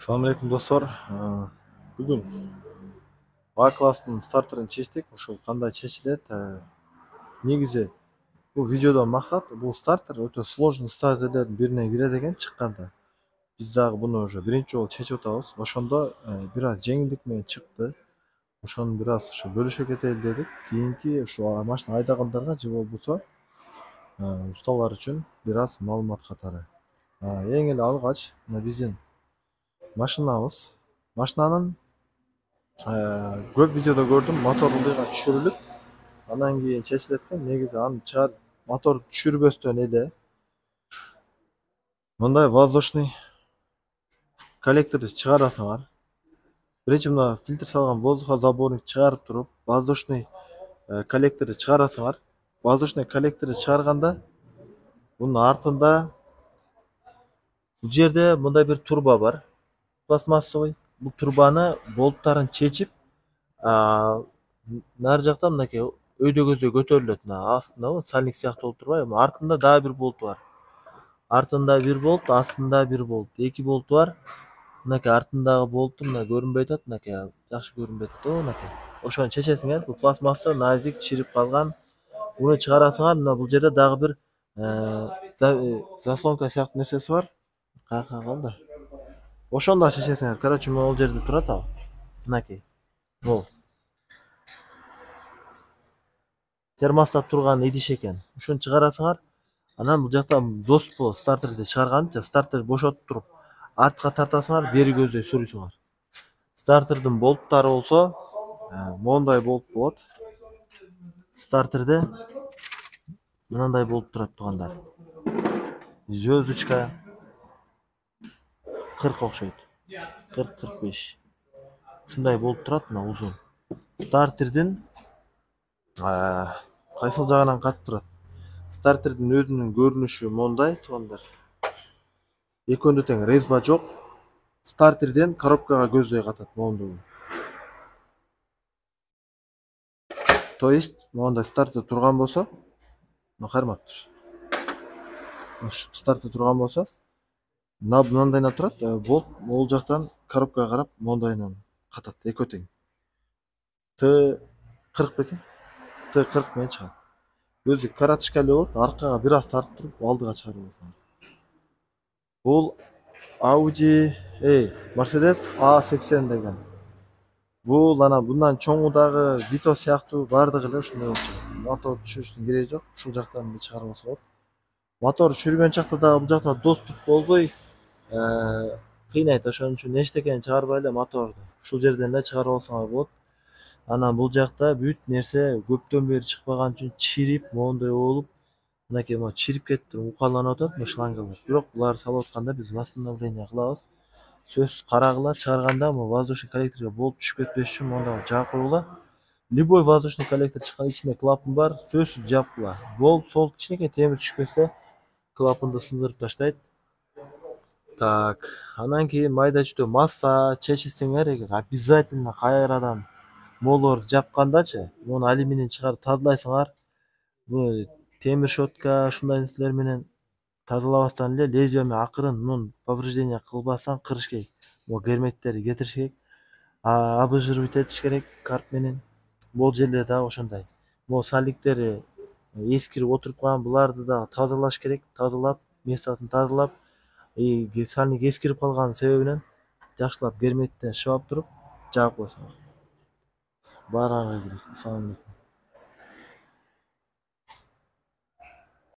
Assalamu alaikum достор. Бүгін A класының стартерін шештік. Ошол кандай чечилет? Негизи бул видеодон максат, бул стартер өтө сложный стартерлердин бирине кирет экен чыкканда. Биз дагы буну уже биринчи жолу чечип атабыз. Ошондо бир аз жеңилдик менен чыкты. Ошону бир аз бөлүшө кетели дедик. Кийинки ушул машина айдагандарга же болбосо усталар үчүн бир аз маалымат катары. Эң эле алгач мына биздин машинабыз. Машинанын көп видеодо көрдүм, мотор ылдыйга түшүрүлүп, анан кийин чечилет экен. Негизи аны чыгарып, мотор түшүрбөстөн эле мындай воздушный коллекторду чыгарасыңар. Биринчи мына фильтр салган воздухозаборник чыгарып туруп, воздушный коллекторду чыгарасыңар. Воздушный коллекторду чыгарганда бунун артында бул жерде мындай бир турба бар, пластмассовый. Бул турбаны болттарын чечип, нар жактан мынакей өйдө көздөй көтөрүлөт. Астында сальник сыяктуу болуп турбайбы? Артында дагы бир болт бар. Артында бир болт, астында бир болт. Эки болт бар. Мынакей артындагы болту мына көрүнбөй атат, мынакей жакшы көрүнбөй атат да, мынакей. Ошону чечесиңер. Бул пластмасса назик чирип калган. Буну чыгарасыңар. Мына бул жерде дагы бир заслонка сыяктуу нерсеси бар. Каяка калды? Ошондо чечесиңер. Короче, могул жерде турат ал. Мынакей. Бул термостат турган идиш экен. Ушуну чыгарасыңар. Анан бул жакта доступу стартерди чыгарганча, стартер бошотуп туруп, артка тартасыңар, бери көздөй сүрүйсүңөр. Стартердин болттары болсо, мондай болт болот. Стартерде мынандай болуп турат тугандар. Звездочка 40 окшойт. 40-45. Ушундай болуп турат, мына узун. Стартердин кайсыл жагынан катып турат. Стартердин өзүнүн көрүнүшү мондай тугандар. Экөөнү тең резьба жок. Стартерден коробкага көздөй катат мондой. То есть мондай стартер турган болсо, кармап тур. Стартер турган болсо, мындайынан турат, болт могул жактан коробкага карап мондайынан катат, экөө тең. Т40 бекен? Т40 менен чыгат. Өзү каратышкалы болот, аркага бир аз тартып туруп алдыга чыгарып аласыңар. Бул Audi, Mercedes A80 деген. Бул анан bundan чоңу дагы Vito сыяктуу бардыгы эле ушундай болчу. Мотор түшүрүштүн кереги жок, ушул жактан эле чыгарып алса болот. Мотор түшүргөн чакта дагы бул жакта доступ болбой кыйнайт. Ошон үчүн эчтекени чыгарбай эле моторду ушул жерден эле чыгарып алсаңар болот. Анан бул жакта бүт нерсе көптөн бери чыкпаган үчүн чирип, моундай болуп, мынакей могу чирип кетип укаланып атат мына шлангалар. Бирок буларды салып атканда биз восстановление кылабыз. Сөзсүз карагыла, чыгарганда могу воздушный коллекторго болт түшүп кетпеш үчүн монда жаап койгула. Любой воздушный коллектор чыккан ичинде клапан бар, сөзсүз жапкыла. Болт, сол кичинекей темир түшүп кетсе, клапанды сындырып таштайт. Так, анан кийин майда чүйдө масса чечсеңер, эгер обязательно кайрадан молорду жапкандачы, муну алюминий чыгарып тазалайсыңар. Бу темир щетка ушундай нерселер менен тазалабастан эле лезвиямен акырын мунун повреждение кылбастан кырыш керек. Могу герметтерди кетириш керек. Обезжиривать этиш керек карт менен. Бул жерлер дагы ошондой. Могу сальниктери эскирип отуруп калган, буларды дагы тазалаш керек. Тазалап, местосын тазалап, сальник эскирип калган себебинен жакшылап герметтен шыбап туруп жаап койсоңор. Баарыңарга керек. Assalamu alaikum.